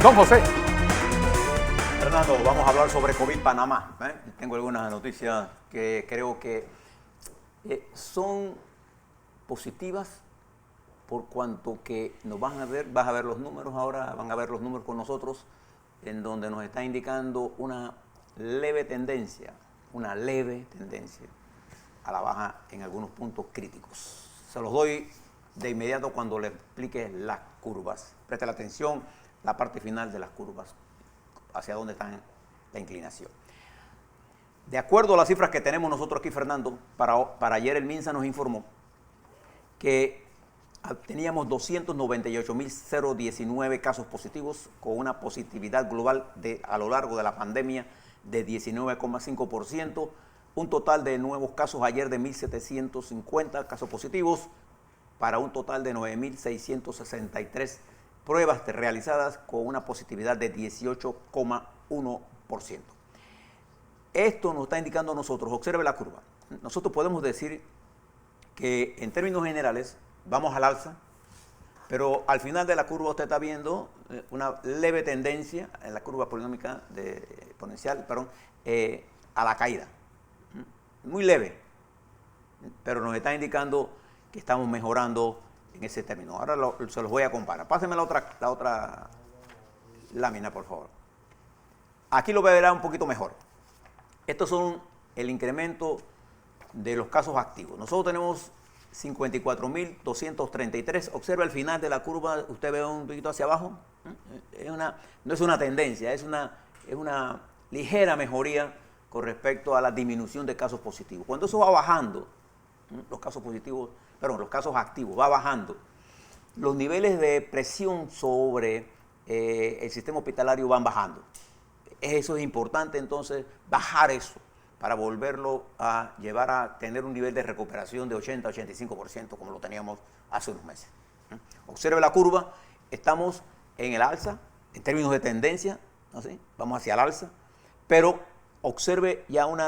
Don José. Fernando, vamos a hablar sobre COVID Panamá. Tengo algunas noticias que creo que son positivas por cuanto que nos vas a ver los números ahora, van a ver los números con nosotros, en donde nos está indicando una leve tendencia a la baja en algunos puntos críticos. Se los doy de inmediato cuando le explique las curvas. Preste la atención, la parte final de las curvas, hacia dónde está la inclinación. De acuerdo a las cifras que tenemos nosotros aquí, Fernando, para ayer el MINSA nos informó que teníamos 298.019 casos positivos, con una positividad global a lo largo de la pandemia de 19,5%, un total de nuevos casos ayer de 1.750 casos positivos, para un total de 9.663 pruebas realizadas con una positividad de 18,1%. Esto nos está indicando a nosotros, observe la curva, nosotros podemos decir que en términos generales vamos al alza, pero al final de la curva usted está viendo una leve tendencia en la curva exponencial, a la caída. Muy leve, pero nos está indicando que estamos mejorando en ese término. Ahora se los voy a comparar. Pásenme la otra lámina, por favor. Aquí lo verá un poquito mejor. Estos son el incremento de los casos activos. Nosotros tenemos 54.233. Observa el final de la curva, usted ve un poquito hacia abajo. No es una tendencia, es una ligera mejoría con respecto a la disminución de casos positivos. Cuando eso va bajando, los casos activos va bajando, los niveles de presión sobre el sistema hospitalario van bajando. Eso es importante, entonces, bajar eso para volverlo a llevar a tener un nivel de recuperación de 80-85%, como lo teníamos hace unos meses. Observe la curva, estamos en el alza, en términos de tendencia, ¿no? ¿Sí? Vamos hacia el alza, pero observe ya un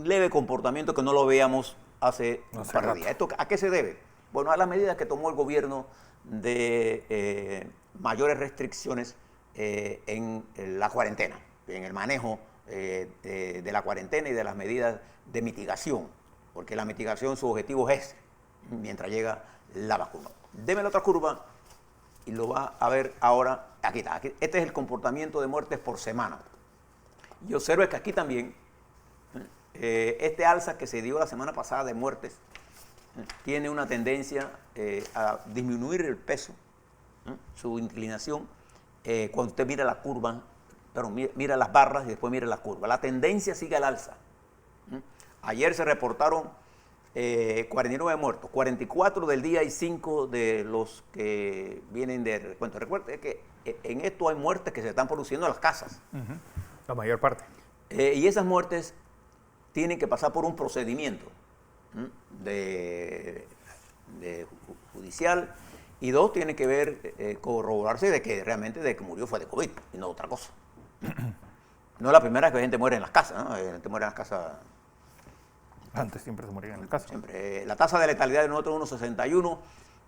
leve comportamiento que no lo veíamos hace un par de días. ¿Esto a qué se debe? Bueno, a las medidas que tomó el gobierno de mayores restricciones en la cuarentena, en el manejo de la cuarentena y de las medidas de mitigación, porque la mitigación, su objetivo es ese, mientras llega la vacuna. Deme la otra curva y lo va a ver ahora. Aquí está. Este es el comportamiento de muertes por semana. Y observe que aquí también, este alza que se dio la semana pasada de muertes, tiene una tendencia a disminuir el peso, su inclinación, cuando usted mira la curva, mira las barras y después mira la curva. La tendencia sigue al alza. Ayer se reportaron 49 muertos, 44 del día y 5 de los que vienen de recuento. Recuerde que en esto hay muertes que se están produciendo en las casas. La mayor parte. Y esas muertes tienen que pasar por un procedimiento judicial, y dos, tiene que ver, corroborarse de que realmente de que murió fue de COVID y no otra cosa. No es la primera vez que la gente muere en las casas, ¿no? La gente muere en las casas. Antes siempre se morían en la casa. Siempre. La tasa de letalidad de nosotros es 1,61.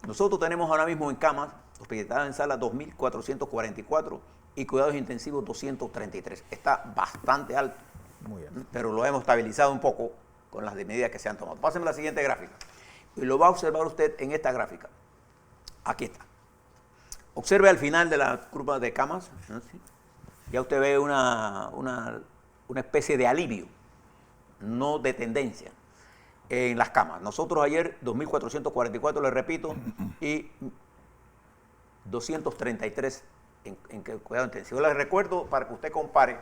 Nosotros tenemos ahora mismo en camas, hospitalizadas en sala, 2.444 y cuidados intensivos 233. Está bastante alto. Muy alto. Pero lo hemos estabilizado un poco con las medidas que se han tomado. Pásenme la siguiente gráfica. Y lo va a observar usted en esta gráfica. Aquí está. Observe al final de la curva de camas, ¿no? ¿Sí? Ya usted ve una especie de alivio, no de tendencia, en las camas. Nosotros ayer 2.444, le repito, y 233 en cuidado intensivo. Les recuerdo para que usted compare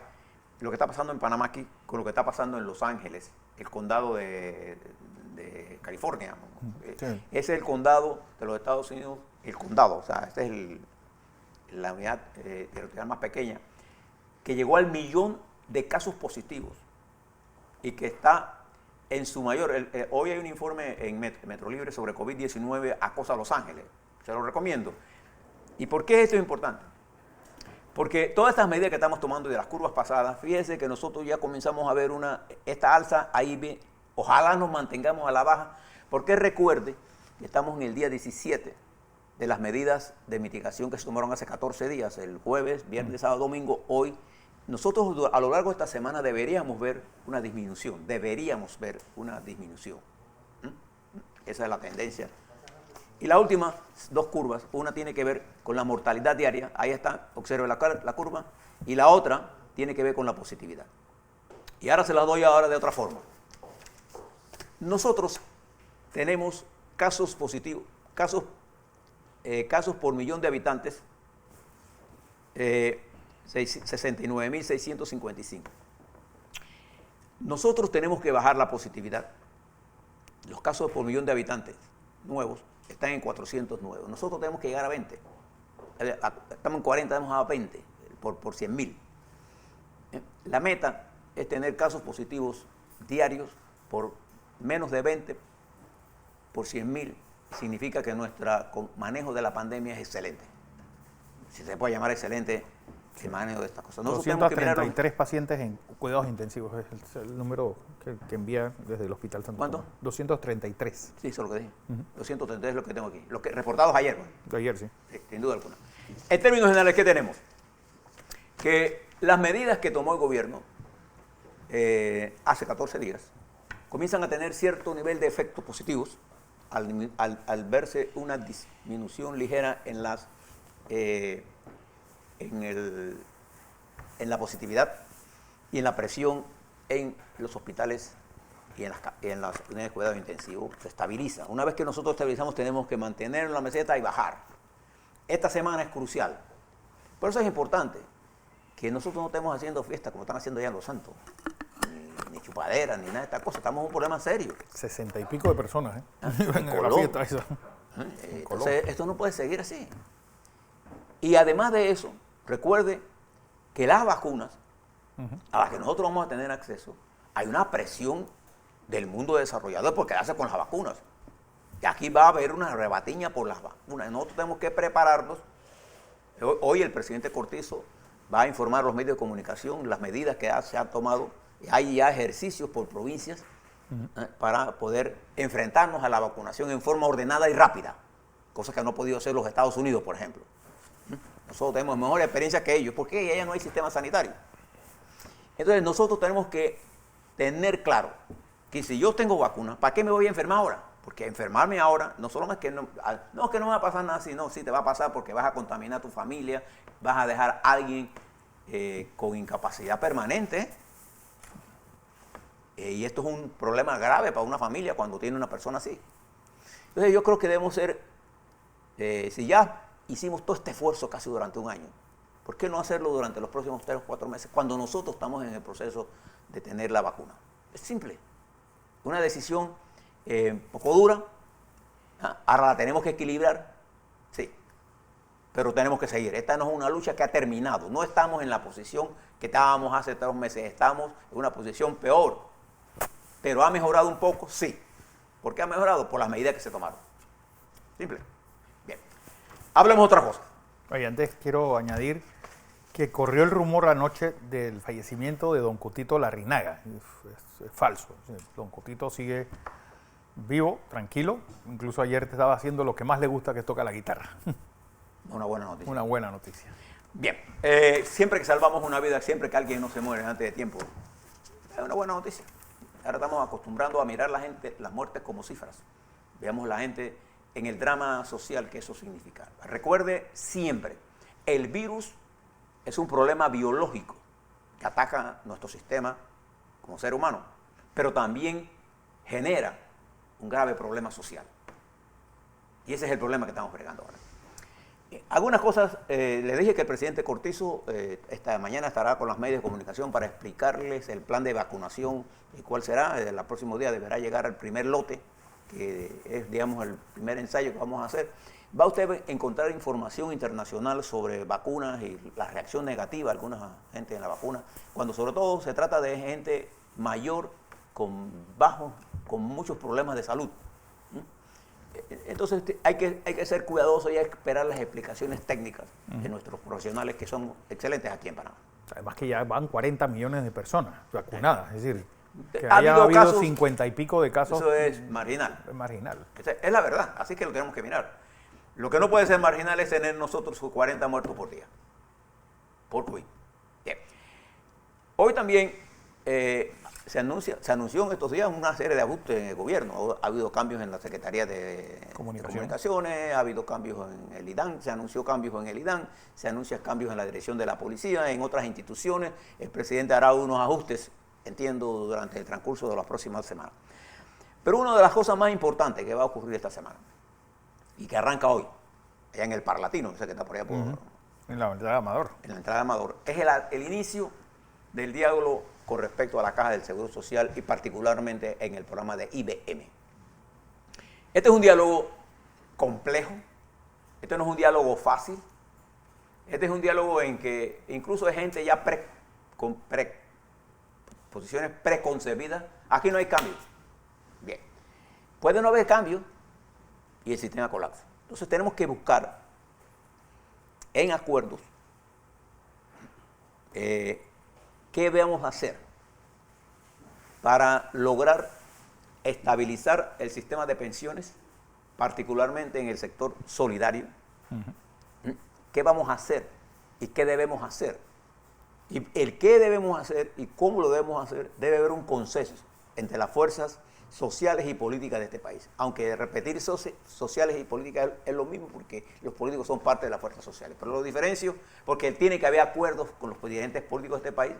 lo que está pasando en Panamá aquí con lo que está pasando en Los Ángeles, el condado de California. Sí. Ese es el condado de los Estados Unidos, o sea, esta es la unidad territorial más pequeña, que llegó al 1.000.000 de casos positivos y que está en su mayor. Hoy hay un informe en Metro Libre sobre COVID-19 acosa a Los Ángeles. Se lo recomiendo. ¿Y por qué esto es importante? Porque todas estas medidas que estamos tomando de las curvas pasadas, fíjese que nosotros ya comenzamos a ver esta alza, ahí ojalá nos mantengamos a la baja, porque recuerde que estamos en el día 17 de las medidas de mitigación que se tomaron hace 14 días, el jueves, viernes, sábado, domingo, hoy, nosotros a lo largo de esta semana deberíamos ver una disminución, Esa es la tendencia. Y las últimas dos curvas, una tiene que ver con la mortalidad diaria, ahí está, observe la curva, y la otra tiene que ver con la positividad. Y ahora se las doy ahora de otra forma. Nosotros tenemos casos positivos, casos por millón de habitantes, 69.655. Nosotros tenemos que bajar la positividad. Los casos por millón de habitantes nuevos están en 409. Nosotros tenemos que llegar a 20. Estamos en 40, tenemos a 20 por 100.000. La meta es tener casos positivos diarios por menos de 20 por 100.000. Significa que nuestro manejo de la pandemia es excelente. Si se puede llamar excelente el manejo de estas cosas. Nosotros 233 pacientes en cuidados intensivos es el número que envía desde el Hospital Santo ¿Cuánto? Tomás. 233. Sí, eso es lo que dije. 233 es lo que tengo aquí. Los que reportados ayer. De ayer, sí. Sí, sin duda alguna. En términos generales, ¿qué tenemos? Que las medidas que tomó el gobierno hace 14 días comienzan a tener cierto nivel de efectos positivos al verse una disminución ligera en la positividad y en la presión en los hospitales y en las unidades de cuidados intensivos. Se estabiliza. Una vez que nosotros estabilizamos, tenemos que mantener la meseta y bajar. Esta semana es crucial. Por eso es importante que nosotros no estemos haciendo fiestas como están haciendo allá en Los Santos, ni chupaderas, ni nada de estas cosas. Estamos en un problema serio. 60 y pico de personas, ¿eh? En la Colón. fiesta esa. Entonces, esto no puede seguir así. Y además de eso, recuerde que las vacunas, a las que nosotros vamos a tener acceso, hay una presión del mundo desarrollado por quedarse con las vacunas. Y aquí va a haber una rebatiña por las vacunas. Nosotros tenemos que prepararnos. Hoy el presidente Cortizo va a informar a los medios de comunicación las medidas que se han tomado. Hay ya ejercicios por provincias para poder enfrentarnos a la vacunación en forma ordenada y rápida, cosa que no ha podido hacer los Estados Unidos, por ejemplo. Nosotros tenemos mejor experiencia que ellos, porque allá no hay sistema sanitario. Entonces nosotros tenemos que tener claro que si yo tengo vacuna, ¿para qué me voy a enfermar ahora? Porque enfermarme ahora no solo es que no me va a pasar nada, sino sí te va a pasar porque vas a contaminar a tu familia, vas a dejar a alguien con incapacidad permanente. Y esto es un problema grave para una familia cuando tiene una persona así. Entonces yo creo que debemos ser, si ya hicimos todo este esfuerzo casi durante un año, ¿por qué no hacerlo durante los próximos 3 o 4 meses cuando nosotros estamos en el proceso de tener la vacuna? Es simple. Una decisión poco dura. Ahora la tenemos que equilibrar, sí, pero tenemos que seguir. Esta no es una lucha que ha terminado. No estamos en la posición que estábamos hace 3 meses. Estamos en una posición peor. Pero ¿ha mejorado un poco? Sí. ¿Por qué ha mejorado? Por las medidas que se tomaron. Simple. Bien. Hablemos de otra cosa. Oye, antes quiero añadir que corrió el rumor anoche del fallecimiento de don Cotito Larrinaga. Es falso. Don Cotito sigue vivo, tranquilo. Incluso ayer te estaba haciendo lo que más le gusta, que toca la guitarra. Una buena noticia. Una buena noticia. Bien. Siempre que salvamos una vida, siempre que alguien no se muere antes de tiempo, es una buena noticia. Ahora estamos acostumbrando a mirar las muertes como cifras. Veamos la gente en el drama social que eso significa. Recuerde siempre, el virus es un problema biológico que ataca nuestro sistema como ser humano, pero también genera un grave problema social. Y ese es el problema que estamos bregando ahora. Algunas cosas, le dije que el presidente Cortizo esta mañana estará con los medios de comunicación para explicarles el plan de vacunación y cuál será. El próximo día deberá llegar el primer lote, que es, digamos, el primer ensayo que vamos a hacer. Va usted a encontrar información internacional sobre vacunas y la reacción negativa de alguna gente en la vacuna, cuando sobre todo se trata de gente mayor con muchos problemas de salud. Entonces hay que ser cuidadosos y hay que esperar las explicaciones técnicas de nuestros profesionales, que son excelentes aquí en Panamá. Además que ya van 40 millones de personas vacunadas, es decir, que Ha haya habido habido casos, 50 y pico de casos. eso es marginal. Es marginal. Es la verdad, así que lo tenemos que mirar. Lo que no puede ser marginal es tener nosotros 40 muertos por día, por COVID. Bien. Hoy también se anunció en estos días una serie de ajustes en el gobierno. Ha habido cambios en la Secretaría de Comunicaciones, ha habido cambios en el IDAN, se anunció cambios en el IDAN, se anuncian cambios en la dirección de la policía, en otras instituciones. El presidente hará unos ajustes, entiendo, durante el transcurso de las próximas semanas. Pero una de las cosas más importantes que va a ocurrir esta semana, y que arranca hoy, allá en el Parlatino, que está por allá por... En la entrada de Amador. En la entrada de Amador. Es el inicio del diálogo con respecto a la Caja del Seguro Social y particularmente en el programa de IBM. Este es un diálogo complejo, este no es un diálogo fácil, este es un diálogo en que incluso hay gente ya con posiciones preconcebidas. Aquí no hay cambio. Bien, puede no haber cambio y el sistema colapsa. Entonces tenemos que buscar en acuerdos qué vamos a hacer para lograr estabilizar el sistema de pensiones, particularmente en el sector solidario. ¿Qué vamos a hacer y qué debemos hacer? Y el qué debemos hacer y cómo lo debemos hacer, debe haber un consenso entre las fuerzas sociales y políticas de este país. Aunque repetir sociales y políticas es lo mismo, porque los políticos son parte de las fuerzas sociales. Pero lo diferencio porque tiene que haber acuerdos con los dirigentes políticos de este país,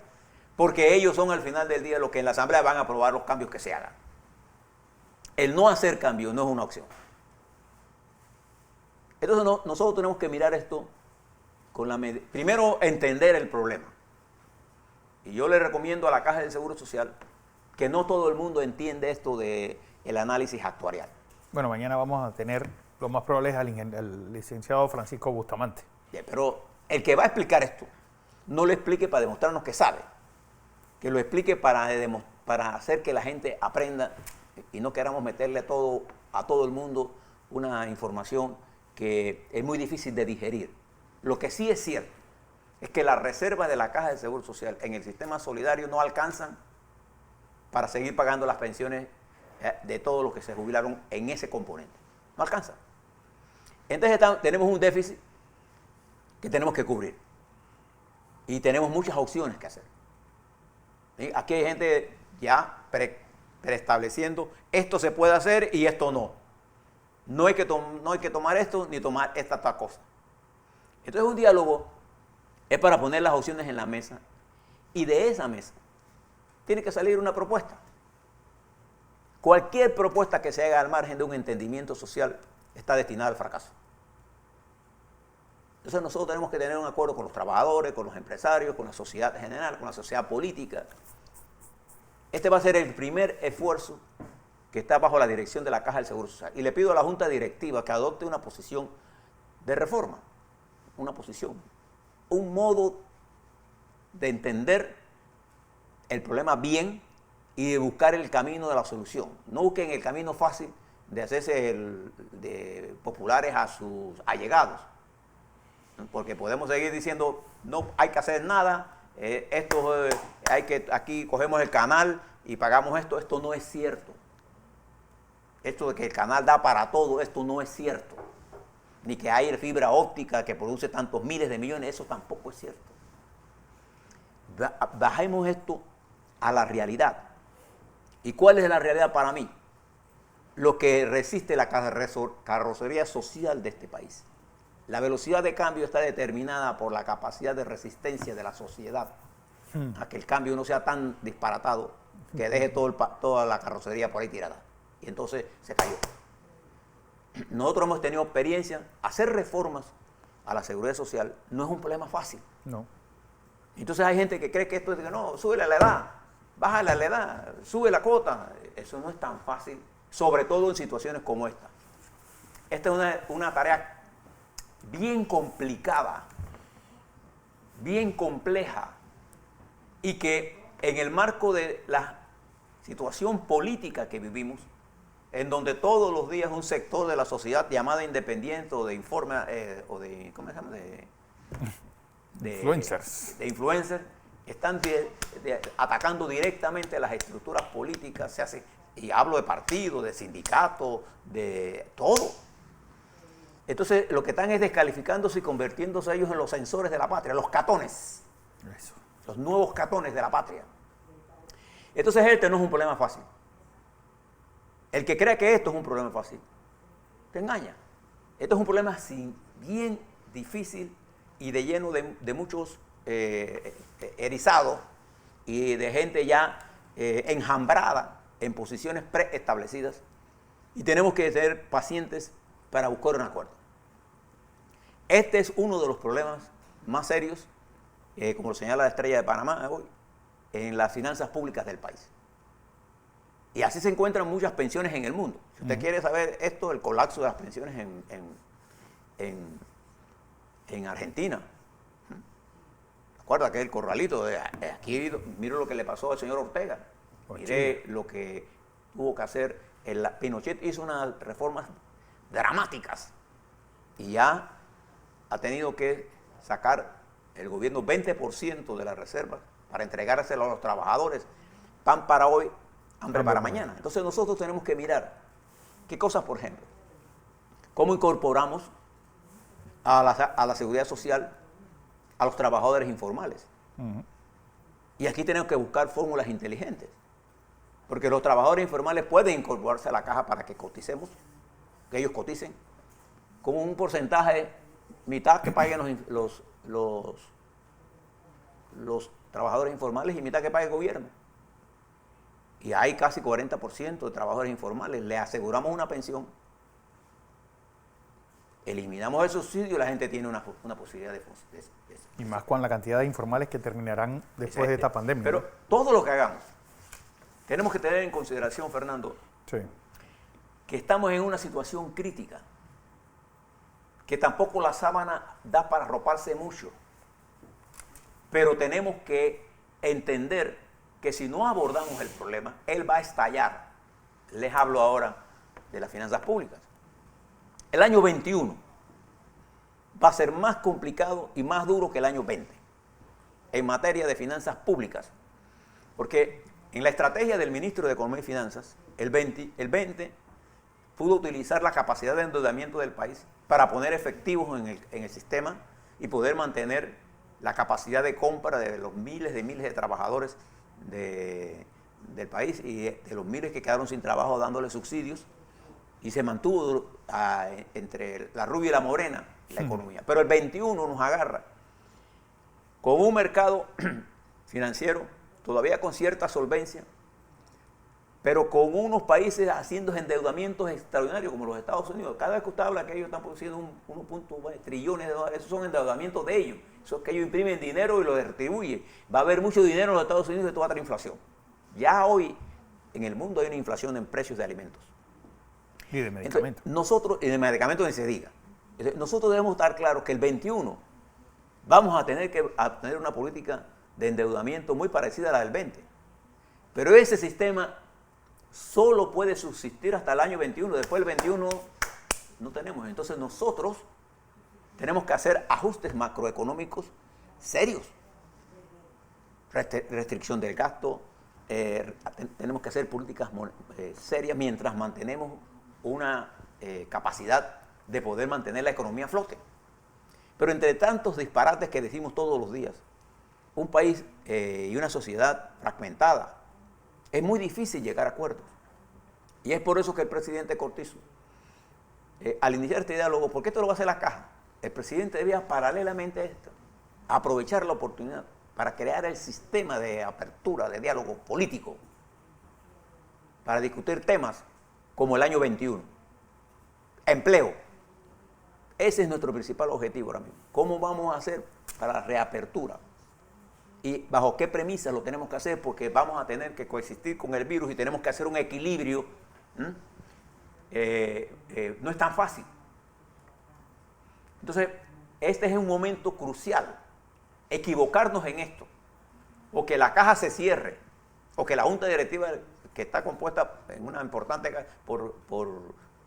porque ellos son al final del día los que en la Asamblea van a aprobar los cambios que se hagan. El no hacer cambios no es una opción. Entonces nosotros tenemos que mirar esto con primero entender el problema. Y yo le recomiendo a la Caja del Seguro Social que no todo el mundo entiende esto del análisis actuarial. Bueno, mañana vamos a tener, lo más probable es al licenciado Francisco Bustamante. Bien, pero el que va a explicar esto, no lo explique para demostrarnos que sabe, que lo explique para hacer que la gente aprenda y no queramos meterle a todo el mundo una información que es muy difícil de digerir. Lo que sí es cierto es que las reservas de la Caja de Seguro Social en el sistema solidario no alcanzan para seguir pagando las pensiones de todos los que se jubilaron en ese componente. No alcanza. Entonces tenemos un déficit que tenemos que cubrir. Y tenemos muchas opciones que hacer. ¿Sí? Aquí hay gente ya preestableciendo, esto se puede hacer y esto no. No hay que tomar esto ni tomar esta otra cosa. Entonces un diálogo es para poner las opciones en la mesa y de esa mesa tiene que salir una propuesta. Cualquier propuesta que se haga al margen de un entendimiento social está destinada al fracaso. Entonces nosotros tenemos que tener un acuerdo con los trabajadores, con los empresarios, con la sociedad en general, con la sociedad política. Este va a ser el primer esfuerzo que está bajo la dirección de la Caja del Seguro Social. Y le pido a la Junta Directiva que adopte una posición de reforma, una posición, un modo de entender el problema bien y de buscar el camino de la solución. No busquen el camino fácil de hacerse de populares a sus allegados, porque podemos seguir diciendo no hay que hacer nada, aquí cogemos el canal y pagamos esto no es cierto. Esto de que el canal da para todo, esto no es cierto. Ni que hay fibra óptica que produce tantos miles de millones, eso tampoco es cierto. Bajemos esto a la realidad. ¿Y cuál es la realidad para mí? Lo que resiste la carrocería social de este país. La velocidad de cambio está determinada por la capacidad de resistencia de la sociedad a que el cambio no sea tan disparatado que deje toda la carrocería por ahí tirada. Y entonces se cayó. Nosotros hemos tenido experiencia. Hacer reformas a la seguridad social no es un problema fácil. No. Entonces hay gente que cree que esto es de que no, sube la edad, baja la edad, sube la cuota. Eso no es tan fácil, sobre todo en situaciones como esta. Esta es una tarea bien complicada, bien compleja, y que en el marco de la situación política que vivimos, en donde todos los días un sector de la sociedad llamada independiente o de informe, o de, ¿cómo se llama? Influencers. De influencers, están atacando directamente las estructuras políticas, y hablo de partidos, de sindicatos, de todo. Entonces, lo que están es descalificándose y convirtiéndose ellos en los censores de la patria, los catones. Eso. Los nuevos catones de la patria. Entonces, este no es un problema fácil. El que cree que esto es un problema fácil, te engaña. Esto es un problema bien difícil y de lleno de muchos erizados y de gente ya enjambrada en posiciones preestablecidas. Y tenemos que ser pacientes para buscar un acuerdo. Este es uno de los problemas más serios, como lo señala la Estrella de Panamá hoy, en las finanzas públicas del país. Y así se encuentran muchas pensiones en el mundo. Si usted quiere saber esto, el colapso de las pensiones en Argentina. ¿Recuerda que el corralito de aquí, mire lo que le pasó al señor Ortega? Mire lo que tuvo que hacer. Pinochet hizo unas reformas dramáticas y ya ha tenido que sacar el gobierno 20% de las reservas para entregárselo a los trabajadores. Pan para hoy, hambre para mañana. Entonces nosotros tenemos que mirar qué cosas, por ejemplo, cómo incorporamos a la seguridad social a los trabajadores informales. Y aquí tenemos que buscar fórmulas inteligentes, porque los trabajadores informales pueden incorporarse a la caja para que coticemos, que ellos coticen, con un porcentaje, mitad que paguen los trabajadores informales y mitad que pague el gobierno. Y hay casi 40% de trabajadores informales. Le aseguramos una pensión, eliminamos el subsidio y la gente tiene una posibilidad de... Y más con la cantidad de informales que terminarán después de esta pandemia. Pero todo lo que hagamos, tenemos que tener en consideración, Fernando, que estamos en una situación crítica, que tampoco la sábana da para arroparse mucho, pero tenemos que entender que si no abordamos el problema, él va a estallar. Les hablo ahora de las finanzas públicas. El año 21 va a ser más complicado y más duro que el año 20 en materia de finanzas públicas, porque en la estrategia del ministro de Economía y Finanzas, el 20 pudo utilizar la capacidad de endeudamiento del país para poner efectivos en el sistema y poder mantener la capacidad de compra de los miles de trabajadores del país y de los miles que quedaron sin trabajo dándole subsidios, y se mantuvo entre la rubia y la morena la economía. Pero el 21 nos agarra con un mercado financiero todavía con cierta solvencia, pero con unos países haciendo endeudamientos extraordinarios como los Estados Unidos. Cada vez que usted habla que ellos están produciendo 1.1 trillones de dólares, esos son endeudamientos de ellos. Eso es que ellos imprimen dinero y lo distribuyen. Va a haber mucho dinero en los Estados Unidos y esto va a traer inflación. Ya hoy en el mundo hay una inflación en precios de alimentos. Y de medicamentos. Y de medicamentos ni se diga. Entonces, nosotros debemos estar claros que el 21 vamos a tener una política de endeudamiento muy parecida a la del 20. Pero ese sistema solo puede subsistir hasta el año 21. Después del 21 no tenemos. Entonces nosotros tenemos que hacer ajustes macroeconómicos serios. Restricción del gasto. Tenemos que hacer políticas serias mientras mantenemos una capacidad de poder mantener la economía a flote. Pero entre tantos disparates que decimos todos los días, un país y una sociedad fragmentada, es muy difícil llegar a acuerdos. Y es por eso que el presidente Cortizo, al iniciar este diálogo, ¿por qué esto lo va a hacer la caja? El presidente debía, paralelamente a esto, aprovechar la oportunidad para crear el sistema de apertura, de diálogo político, para discutir temas como el año 21. Empleo. Ese es nuestro principal objetivo ahora mismo. ¿Cómo vamos a hacer para la reapertura? ¿Y bajo qué premisas lo tenemos que hacer? Porque vamos a tener que coexistir con el virus y tenemos que hacer un equilibrio. No es tan fácil. Entonces, este es un momento crucial. Equivocarnos en esto, o que la caja se cierre, o que la junta directiva, que está compuesta en una importante por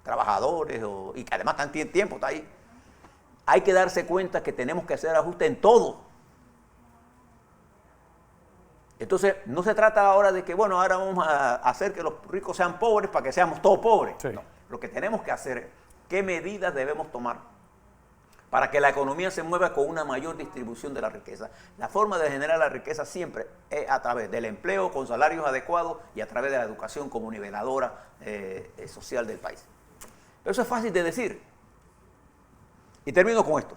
trabajadores y que además están tiempo, está ahí. Hay que darse cuenta que tenemos que hacer ajustes en todo. Entonces, no se trata ahora de que, bueno, ahora vamos a hacer que los ricos sean pobres para que seamos todos pobres. Sí. No, lo que tenemos que hacer es qué medidas debemos tomar para que la economía se mueva con una mayor distribución de la riqueza. La forma de generar la riqueza siempre es a través del empleo con salarios adecuados y a través de la educación como niveladora social del país. Pero eso es fácil de decir. Y termino con esto.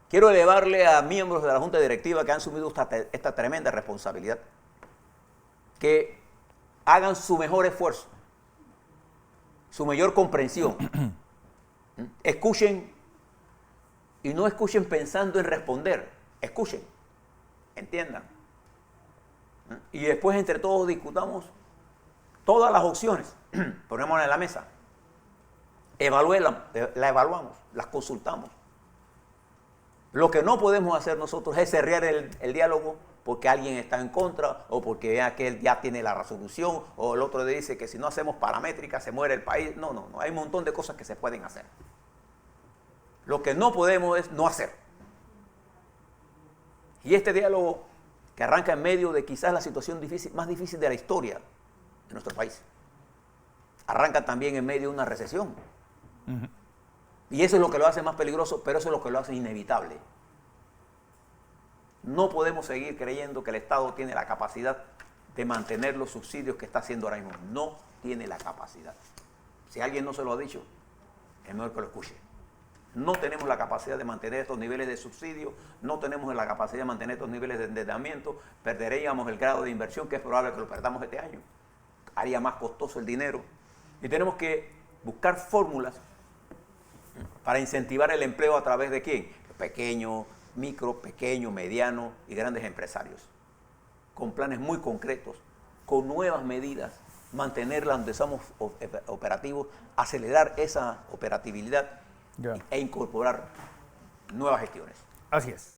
Quiero elevarle a miembros de la Junta Directiva que han asumido esta tremenda responsabilidad que hagan su mejor esfuerzo, su mayor comprensión. Escuchen y no escuchen pensando en responder. Escuchen, entiendan. Y después entre todos discutamos todas las opciones, ponémoslas en la mesa. La evaluamos, las consultamos. Lo que no podemos hacer nosotros es cerrar el diálogo porque alguien está en contra o porque vea que él ya tiene la resolución o el otro dice que si no hacemos paramétrica se muere el país. No, no, no. Hay un montón de cosas que se pueden hacer. Lo que no podemos es no hacer. Y este diálogo que arranca en medio de quizás la situación más difícil de la historia de nuestro país, arranca también en medio de una recesión. Y eso es lo que lo hace más peligroso, pero eso es lo que lo hace inevitable. No podemos seguir creyendo que el Estado tiene la capacidad de mantener los subsidios que está haciendo ahora mismo. No tiene la capacidad. Si alguien no se lo ha dicho, es mejor que lo escuche. No tenemos la capacidad de mantener estos niveles de subsidio, no tenemos la capacidad de mantener estos niveles de endeudamiento, perderíamos el grado de inversión, que es probable que lo perdamos este año, haría más costoso el dinero, y tenemos que buscar fórmulas para incentivar el empleo a través de ¿quién? Pequeño, micro, pequeño, mediano y grandes empresarios, con planes muy concretos, con nuevas medidas, mantenerla donde somos operativos, acelerar esa operatividad e incorporar nuevas gestiones. Así es.